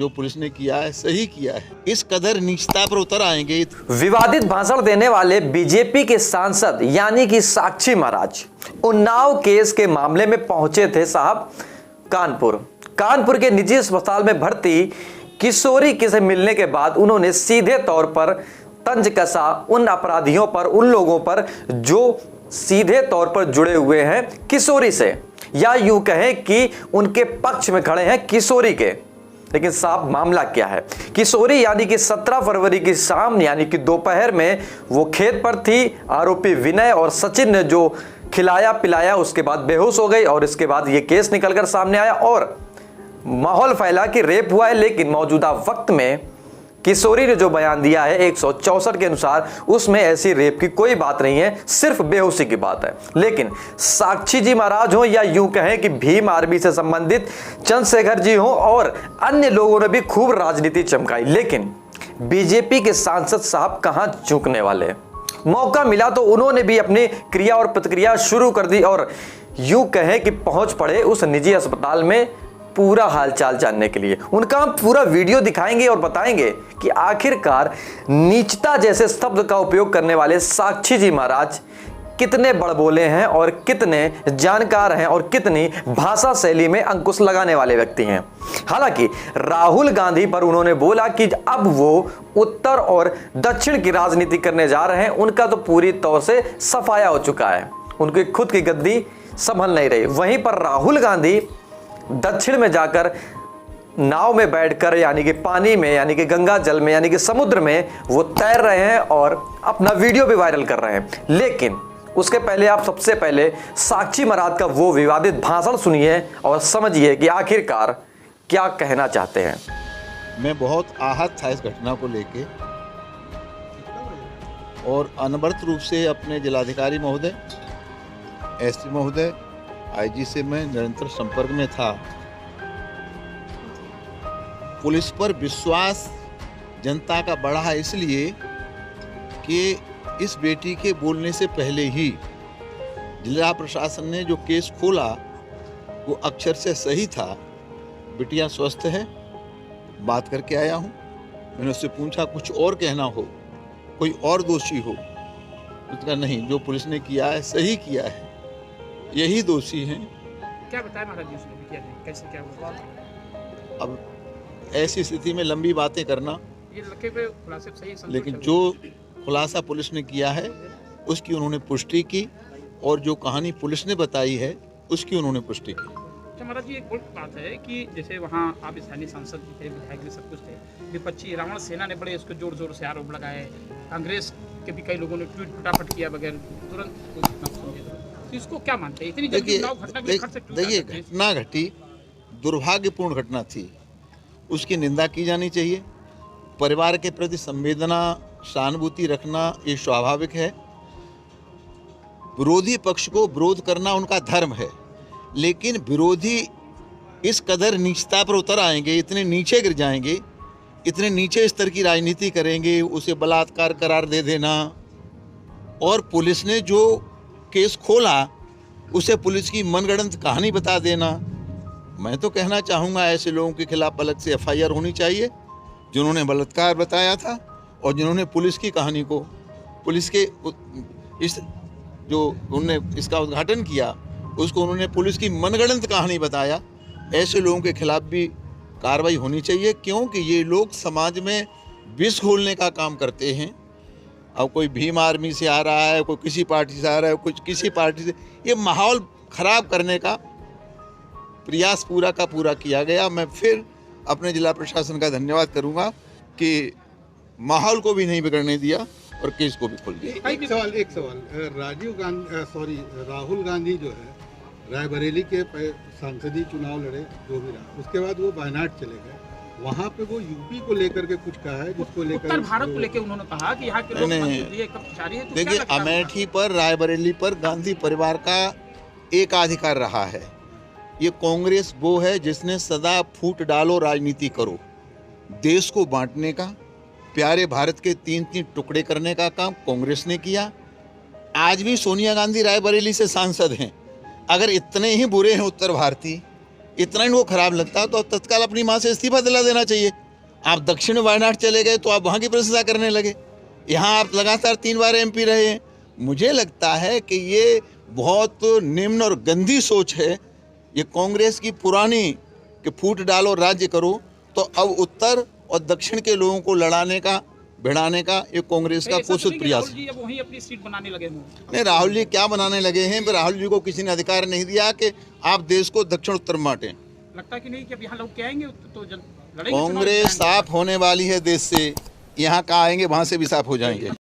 जो पुलिस ने किया है सही किया है। इस कदर नीचता पर उतर आएंगे। विवादित भाषण देने वाले बीजेपी के सांसद यानी कि साक्षी महाराज उन्नाव केस के मामले में पहुंचे थे साहब कानपुर के निजी अस्पताल में भर्ती किशोरी से मिलने के बाद उन्होंने सीधे तौर पर तंज कसा उन अपराधियों पर, उन लोगों पर जो सीधे तौर पर जुड़े हुए हैं किशोरी से, या यूं कहें कि उनके पक्ष में खड़े हैं किशोरी के। लेकिन साहब मामला क्या है? किशोरी यानी कि 17 फरवरी की शाम यानी कि दोपहर में वो खेत पर थी। आरोपी विनय और सचिन ने जो खिलाया पिलाया, उसके बाद बेहोश हो गई और इसके बाद ये केस निकलकर सामने आया और माहौल फैला कि रेप हुआ है। लेकिन मौजूदा वक्त में किशोरी ने जो बयान दिया है 164 के अनुसार, उसमें ऐसी रेप की कोई बात नहीं है, सिर्फ बेहोशी की बात है। लेकिन साक्षी जी महाराज हो या यूं कहें कि भीम आर्मी से संबंधित चंद्रशेखर जी हो और अन्य लोगों ने भी खूब राजनीति चमकाई, लेकिन बीजेपी के सांसद साहब कहां चूकने वाले। मौका मिला तो उन्होंने भी अपनी क्रिया और प्रतिक्रिया शुरू कर दी और यूं कहें कि पहुंच पड़े उस निजी अस्पताल में पूरा हालचाल जानने के लिए। उनका हम पूरा वीडियो दिखाएंगे और बताएंगे कि आखिरकार नीचता जैसे शब्द का उपयोग करने वाले साक्षी जी महाराज कितने बड़बोले हैं और कितने जानकार हैं और कितनी भाषा शैली में अंकुश लगाने वाले व्यक्ति हैं। हालांकि राहुल गांधी पर उन्होंने बोला कि अब वो उत्तर और दक्षिण की राजनीति करने जा रहे हैं, उनका तो पूरी तौर से सफाया हो चुका है, उनकी खुद की गद्दी संभल नहीं रही। वहीं पर राहुल गांधी दक्षिण में जाकर नाव में बैठकर यानी कि पानी में यानी कि गंगा जल में यानी कि समुद्र में वो तैर रहे हैं और अपना वीडियो भी वायरल कर रहे हैं। लेकिन उसके पहले आप सबसे पहले साक्षी महाराज का वो विवादित भाषण सुनिए और समझिए कि आखिरकार क्या कहना चाहते हैं। मैं बहुत आहत था इस घटना को लेके और अनवरत रूप से अपने जिलाधिकारी महोदय, एसपी महोदय, आईजी से मैं निरंतर संपर्क में था। पुलिस पर विश्वास जनता का बढ़ा है इसलिए कि इस बेटी के बोलने से पहले ही जिला प्रशासन ने जो केस खोला वो अक्षर से सही था। बिटिया स्वस्थ है, बात करके आया हूँ। मैंने उससे पूछा कुछ और कहना हो, कोई और दोषी हो, उसका नहीं, जो पुलिस ने किया है सही किया है, यही दोषी हैं। क्या बताया महाराज जी उसने किया है, कैसे क्या हुआ? अब ऐसी स्थिति में लंबी बातें करना, ये लड़के पे खुलासे सही, लेकिन जो खुलासा पुलिस ने किया है उसकी उन्होंने पुष्टि की और जो कहानी पुलिस ने बताई है उसकी उन्होंने पुष्टि की। अच्छा महाराज जी, एक और बात है कि जैसे वहाँ आप स्थानीय सांसद भी थे, विधायक भी सब कुछ थे, विपक्षी रावण सेना ने बड़े इसको जोर जोर से आरोप लगाए, कांग्रेस के भी कई लोगों ने ट्वीट फटाफट किया बगैर तुरंत। तो इसको क्या मानते हैं? इतनी जल्दी देखिए, घटना घटी, दुर्भाग्यपूर्ण घटना थी, उसकी निंदा की जानी चाहिए। परिवार के प्रति संवेदना, सहानुभूति रखना ये स्वाभाविक है। विरोधी पक्ष को विरोध करना उनका धर्म है, लेकिन विरोधी इस कदर नीचता पर उतर आएंगे, इतने नीचे गिर जाएंगे, इतने नीचे स्तर की राजनीति करेंगे, उसे बलात्कार करार दे देना और पुलिस ने जो केस खोला उसे पुलिस की मनगढ़ंत कहानी बता देना। मैं तो कहना चाहूँगा ऐसे लोगों के खिलाफ अलग से एफआईआर होनी चाहिए, जिन्होंने बलात्कार बताया था और जिन्होंने पुलिस की कहानी को, पुलिस के इस जो उन्होंने इसका उद्घाटन किया उसको उन्होंने पुलिस की मनगढ़ंत कहानी बताया। ऐसे लोगों के खिलाफ भी कार्रवाई होनी चाहिए, क्योंकि ये लोग समाज में विष घोलने का काम करते हैं। अब कोई भीम आर्मी से आ रहा है, कोई किसी पार्टी से आ रहा है, कुछ किसी पार्टी से, ये माहौल खराब करने का प्रयास पूरा का पूरा किया गया। मैं फिर अपने जिला प्रशासन का धन्यवाद करूंगा कि माहौल को भी नहीं बिगड़ने दिया और केस को भी खोल दिया। एक सवाल राहुल गांधी जो है रायबरेली के सांसदीय चुनाव लड़े, जो भी रहा, उसके बाद वो वायनाड चले गए। वहाँ पे वो यूपी को लेकर के कुछ कहा है, जिसको लेकर उत्तर भारत को लेकर उन्होंने कहा कि यहाँ के लोग मंत्री हैं। देखिए, अमेठी पर, रायबरेली पर गांधी परिवार का एकाधिकार रहा है। ये कांग्रेस वो है जिसने सदा फूट डालो राजनीति करो, देश को बांटने का, प्यारे भारत के 3-3 टुकड़े करने का काम कांग्रेस ने किया। आज भी सोनिया गांधी रायबरेली से सांसद हैं। अगर इतने ही बुरे हैं उत्तर भारतीय इतना इनको खराब लगता तो तत्काल अपनी माँ से इस्तीफा दिला देना चाहिए। आप दक्षिण वायनाड चले गए तो आप वहाँ की प्रशंसा करने लगे। यहाँ आप लगातार 3 बार MP रहे हैं। मुझे लगता है कि ये बहुत निम्न और गंदी सोच है। ये कांग्रेस की पुरानी कि फूट डालो राज्य करो, तो अब उत्तर और दक्षिण के लोगों को लड़ाने का भिड़ाने का ये कांग्रेस का ऐसा तो कुत्सित नहीं कि प्रयास राहुल जी अब वहीं अपनी सीट बनाने लगे हों। नहीं, राहुल जी क्या बनाने लगे हैं? राहुल जी को किसी ने अधिकार नहीं दिया कि आप देश को दक्षिण उत्तर में बांटें। लगता है कि नहीं कि अब यहाँ लोग क्या आएंगे तो लड़ेंगे चुनाव, कांग्रेस जिताएंगे। साफ होने वाली है देश से। यहाँ का आएंगे वहाँ से भी साफ हो जाएंगे।